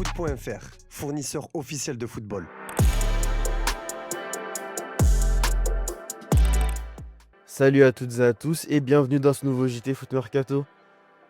Foot.fr, fournisseur officiel de football. Salut à toutes et à tous et bienvenue dans ce nouveau JT Foot Mercato.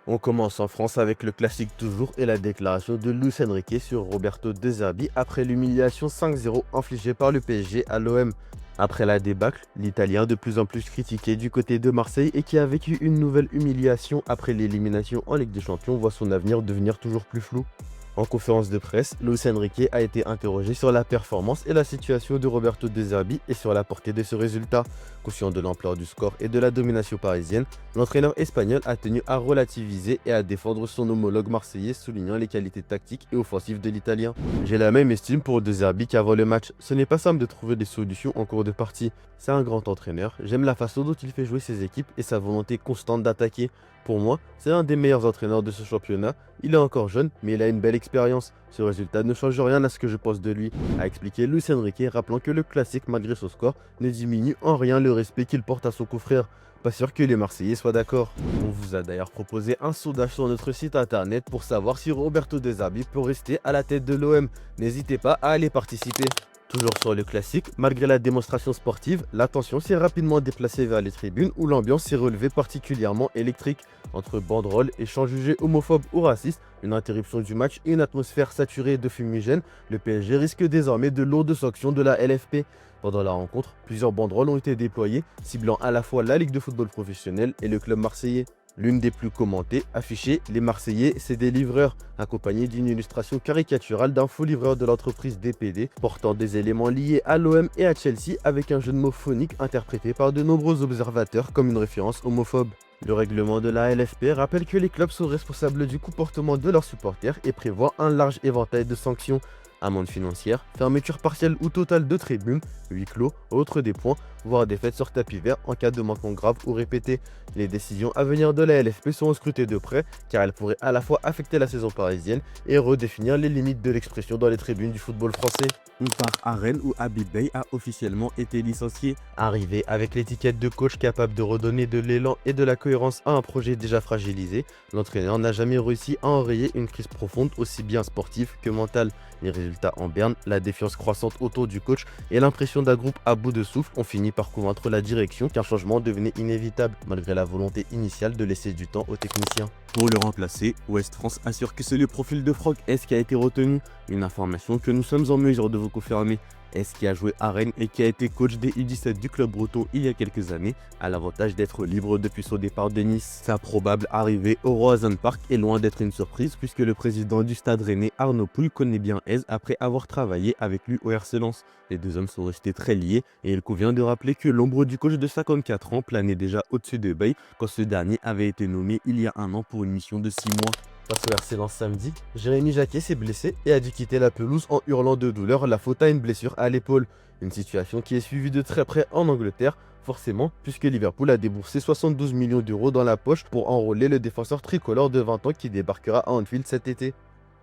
On commence en France avec le classique toujours et la déclaration de Luis Enrique sur Roberto De Zerbi après l'humiliation 5-0 infligée par le PSG à l'OM. Après la débâcle, l'Italien de plus en plus critiqué du côté de Marseille et qui a vécu une nouvelle humiliation après l'élimination en Ligue des Champions voit son avenir devenir toujours plus flou. En conférence de presse, Luis Enrique a été interrogé sur la performance et la situation de Roberto De Zerbi et sur la portée de ce résultat. Conscient de l'ampleur du score et de la domination parisienne, l'entraîneur espagnol a tenu à relativiser et à défendre son homologue marseillais, soulignant les qualités tactiques et offensives de l'Italien. J'ai la même estime pour De Zerbi qu'avant le match. Ce n'est pas simple de trouver des solutions en cours de partie. C'est un grand entraîneur, j'aime la façon dont il fait jouer ses équipes et sa volonté constante d'attaquer. Pour moi, c'est un des meilleurs entraîneurs de ce championnat. Il est encore jeune, mais il a une belle expérience. Ce résultat ne change rien à ce que je pense de lui, a expliqué Luis Enrique, rappelant que le classique, malgré son score, ne diminue en rien le respect qu'il porte à son confrère. Pas sûr que les Marseillais soient d'accord. On vous a d'ailleurs proposé un sondage sur notre site internet pour savoir si Roberto De Zerbi peut rester à la tête de l'OM. N'hésitez pas à aller participer. Toujours sur le classique, malgré la démonstration sportive, l'attention s'est rapidement déplacée vers les tribunes où l'ambiance s'est relevée particulièrement électrique. Entre banderoles et chants jugés homophobes ou racistes, une interruption du match et une atmosphère saturée de fumigène, le PSG risque désormais de lourdes sanctions de la LFP. Pendant la rencontre, plusieurs banderoles ont été déployées, ciblant à la fois la Ligue de football professionnel et le club marseillais. L'une des plus commentées affichait « Les Marseillais, c'est des livreurs », accompagnée d'une illustration caricaturale d'un faux livreur de l'entreprise DPD, portant des éléments liés à l'OM et à Chelsea avec un jeu de mots phonique interprété par de nombreux observateurs comme une référence homophobe. Le règlement de la LFP rappelle que les clubs sont responsables du comportement de leurs supporters et prévoit un large éventail de sanctions. Amende financière, fermeture partielle ou totale de tribunes, huis clos, autres des points, voire défaite sur tapis vert en cas de manquement grave ou répété. Les décisions à venir de la LFP seront scrutées de près car elles pourraient à la fois affecter la saison parisienne et redéfinir les limites de l'expression dans les tribunes du football français. On part à Rennes où Habib Beye a officiellement été licencié. Arrivé avec l'étiquette de coach capable de redonner de l'élan et de la cohérence à un projet déjà fragilisé, l'entraîneur n'a jamais réussi à enrayer une crise profonde aussi bien sportive que mentale. Les résultats en berne, la défiance croissante autour du coach et l'impression d'un groupe à bout de souffle ont fini par convaincre la direction qu'un changement devenait inévitable, malgré la volonté initiale de laisser du temps aux techniciens. Pour le remplacer, Ouest France assure que c'est le profil de Franck S qui a été retenu, une information que nous sommes en mesure de vous confirmer. S qui a joué à Rennes et qui a été coach des U17 du club breton il y a quelques années, a l'avantage d'être libre depuis son départ de Nice. Sa probable arrivée au Roazhon Park est loin d'être une surprise puisque le président du Stade Rennais Arnaud Poulle connaît bien S après avoir travaillé avec lui au RC Lens. Les deux hommes sont restés très liés et il convient de rappeler que l'ombre du coach de 54 ans planait déjà au-dessus de Beye quand ce dernier avait été nommé il y a un an pour une mission de 6 mois. Face au RC Lens samedi, Jérémy Jacquet s'est blessé et a dû quitter la pelouse en hurlant de douleur la faute à une blessure à l'épaule. Une situation qui est suivie de très près en Angleterre, forcément, puisque Liverpool a déboursé 72 millions d'euros dans la poche pour enrôler le défenseur tricolore de 20 ans qui débarquera à Anfield cet été.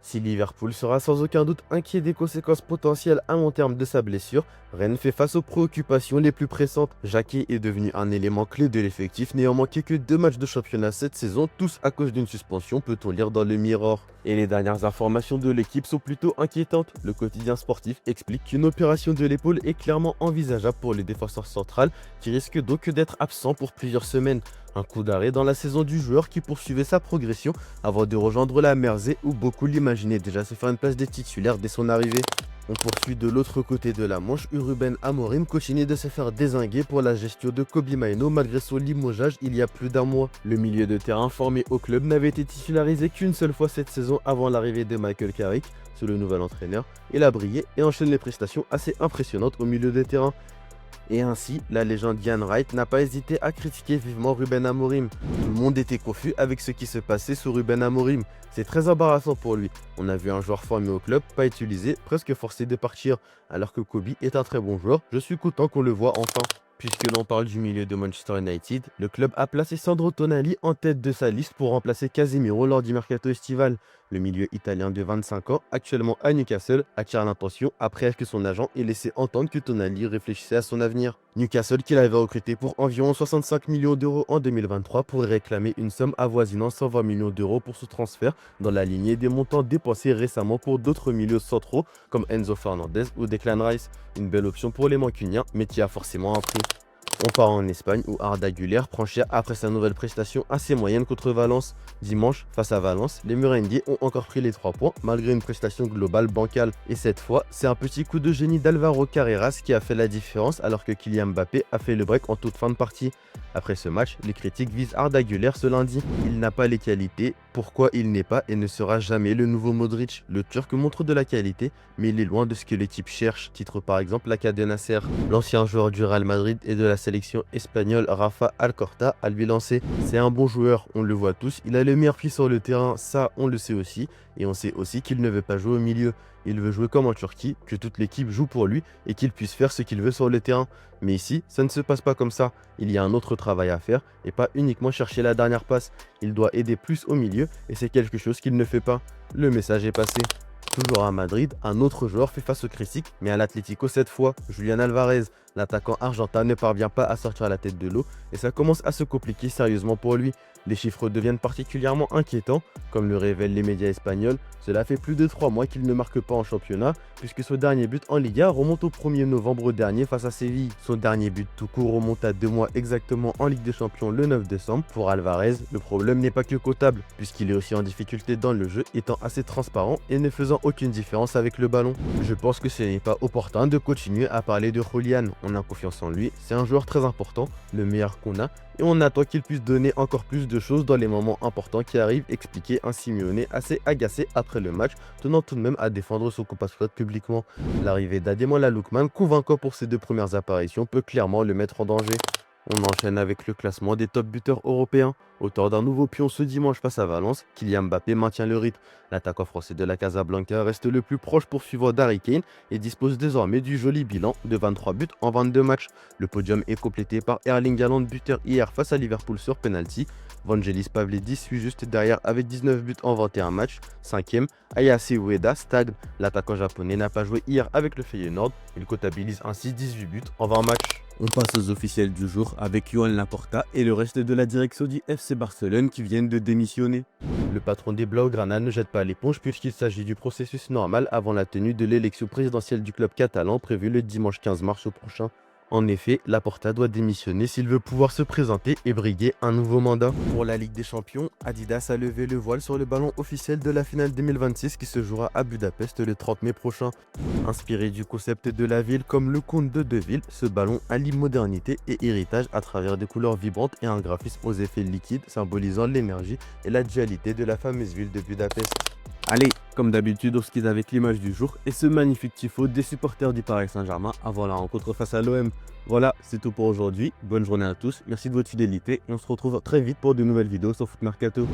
Si Liverpool sera sans aucun doute inquiet des conséquences potentielles à long terme de sa blessure, Rennes fait face aux préoccupations les plus pressantes. Jacquet est devenu un élément clé de l'effectif, n'ayant manqué que 2 matchs de championnat cette saison, tous à cause d'une suspension, peut-on lire dans le Mirror. Et les dernières informations de l'équipe sont plutôt inquiétantes. Le quotidien sportif explique qu'une opération de l'épaule est clairement envisageable pour le défenseur central, qui risque donc d'être absent pour plusieurs semaines. Un coup d'arrêt dans la saison du joueur qui poursuivait sa progression avant de rejoindre la Mersey où beaucoup l'imaginaient déjà se faire une place des titulaires dès son arrivée. On poursuit de l'autre côté de la Manche où Ruben Amorim continue de se faire dézinguer pour la gestion de Kobbie Mainoo malgré son limogeage il y a plus d'un mois. Le milieu de terrain formé au club n'avait été titularisé qu'une seule fois cette saison avant l'arrivée de Michael Carrick sous le nouvel entraîneur. Il a brillé et enchaîne les prestations assez impressionnantes au milieu de terrain. Et ainsi, la légende Ian Wright n'a pas hésité à critiquer vivement Ruben Amorim. Tout le monde était confus avec ce qui se passait sous Ruben Amorim. C'est très embarrassant pour lui. On a vu un joueur formé au club, pas utilisé, presque forcé de partir. Alors que Kobbie est un très bon joueur, je suis content qu'on le voit enfin. Puisque l'on parle du milieu de Manchester United, le club a placé Sandro Tonali en tête de sa liste pour remplacer Casemiro lors du mercato estival. Le milieu italien de 25 ans, actuellement à Newcastle, attire l'attention après que son agent ait laissé entendre que Tonali réfléchissait à son avenir. Newcastle, qui l'avait recruté pour environ 65 millions d'euros en 2023, pourrait réclamer une somme avoisinant 120 millions d'euros pour ce transfert, dans la lignée des montants dépensés récemment pour d'autres milieux centraux comme Enzo Fernandez ou Declan Rice. Une belle option pour les Mancuniens, mais qui a forcément un prix. On part en Espagne où Arda Güler prend cher après sa nouvelle prestation assez moyenne contre Valence. Dimanche, face à Valence, les Merengues ont encore pris les 3 points malgré une prestation globale bancale. Et cette fois, c'est un petit coup de génie d'Alvaro Carreras qui a fait la différence alors que Kylian Mbappé a fait le break en toute fin de partie. Après ce match, les critiques visent Arda Güler ce lundi. Il n'a pas les qualités, pourquoi il n'est pas et ne sera jamais le nouveau Modric. Le Turc montre de la qualité, mais il est loin de ce que l'équipe cherche, titre par exemple la Cadena Nasser. L'ancien joueur du Real Madrid et de la sélection espagnole Rafa Alcorta a lui lancé. C'est un bon joueur, on le voit tous, il a le meilleur pied sur le terrain, ça on le sait aussi, et on sait aussi qu'il ne veut pas jouer au milieu. Il veut jouer comme en Turquie, que toute l'équipe joue pour lui et qu'il puisse faire ce qu'il veut sur le terrain. Mais ici, ça ne se passe pas comme ça. Il y a un autre travail à faire et pas uniquement chercher la dernière passe. Il doit aider plus au milieu et c'est quelque chose qu'il ne fait pas. Le message est passé. Toujours à Madrid, un autre joueur fait face aux critiques, mais à l'Atlético cette fois, Julián Alvarez. L'attaquant argentin ne parvient pas à sortir la tête de l'eau et ça commence à se compliquer sérieusement pour lui. Les chiffres deviennent particulièrement inquiétants, comme le révèlent les médias espagnols. Cela fait plus de 3 mois qu'il ne marque pas en championnat, puisque son dernier but en Liga remonte au 1er novembre dernier face à Séville. Son dernier but tout court remonte à 2 mois exactement en Ligue des Champions le 9 décembre. Pour Alvarez, le problème n'est pas que comptable, puisqu'il est aussi en difficulté dans le jeu, étant assez transparent et ne faisant aucune différence avec le ballon. Je pense que ce n'est pas opportun de continuer à parler de Julián. On a confiance en lui, c'est un joueur très important, le meilleur qu'on a, et on attend qu'il puisse donner encore plus de choses dans les moments importants qui arrivent, expliquait un Simeone assez agacé après le match, tenant tout de même à défendre son compatriote publiquement. L'arrivée d'Ademola Lookman, convaincant pour ses 2 premières apparitions, peut clairement le mettre en danger. On enchaîne avec le classement des top buteurs européens. Auteur d'un nouveau pion ce dimanche face à Valence, Kylian Mbappé maintient le rythme. L'attaquant français de la Casablanca reste le plus proche poursuivant d'Harry Kane et dispose désormais du joli bilan de 23 buts en 22 matchs. Le podium est complété par Erling Haaland, buteur hier face à Liverpool sur penalty. Vangelis Pavlidis suit juste derrière avec 19 buts en 21 matchs. 5e, Ayase Ueda stagne. L'attaquant japonais n'a pas joué hier avec le Feyenoord. Il comptabilise ainsi 18 buts en 20 matchs. On passe aux officiels du jour avec Joan Laporta et le reste de la direction du FC Barcelone qui viennent de démissionner. Le patron des Blaugrana ne jette pas l'éponge puisqu'il s'agit du processus normal avant la tenue de l'élection présidentielle du club catalan prévue le dimanche 15 mars prochain. En effet, Laporta doit démissionner s'il veut pouvoir se présenter et briguer un nouveau mandat. Pour la Ligue des Champions, Adidas a levé le voile sur le ballon officiel de la finale 2026 qui se jouera à Budapest le 30 mai prochain. Inspiré du concept de la ville comme le conte de Deville, ce ballon allie modernité et héritage à travers des couleurs vibrantes et un graphisme aux effets liquides symbolisant l'énergie et la dualité de la fameuse ville de Budapest. Allez, comme d'habitude, on se quitte avec l'image du jour et ce magnifique tifo des supporters du Paris Saint-Germain avant la rencontre face à l'OM. Voilà, c'est tout pour aujourd'hui. Bonne journée à tous, merci de votre fidélité et on se retrouve très vite pour de nouvelles vidéos sur Foot Mercato.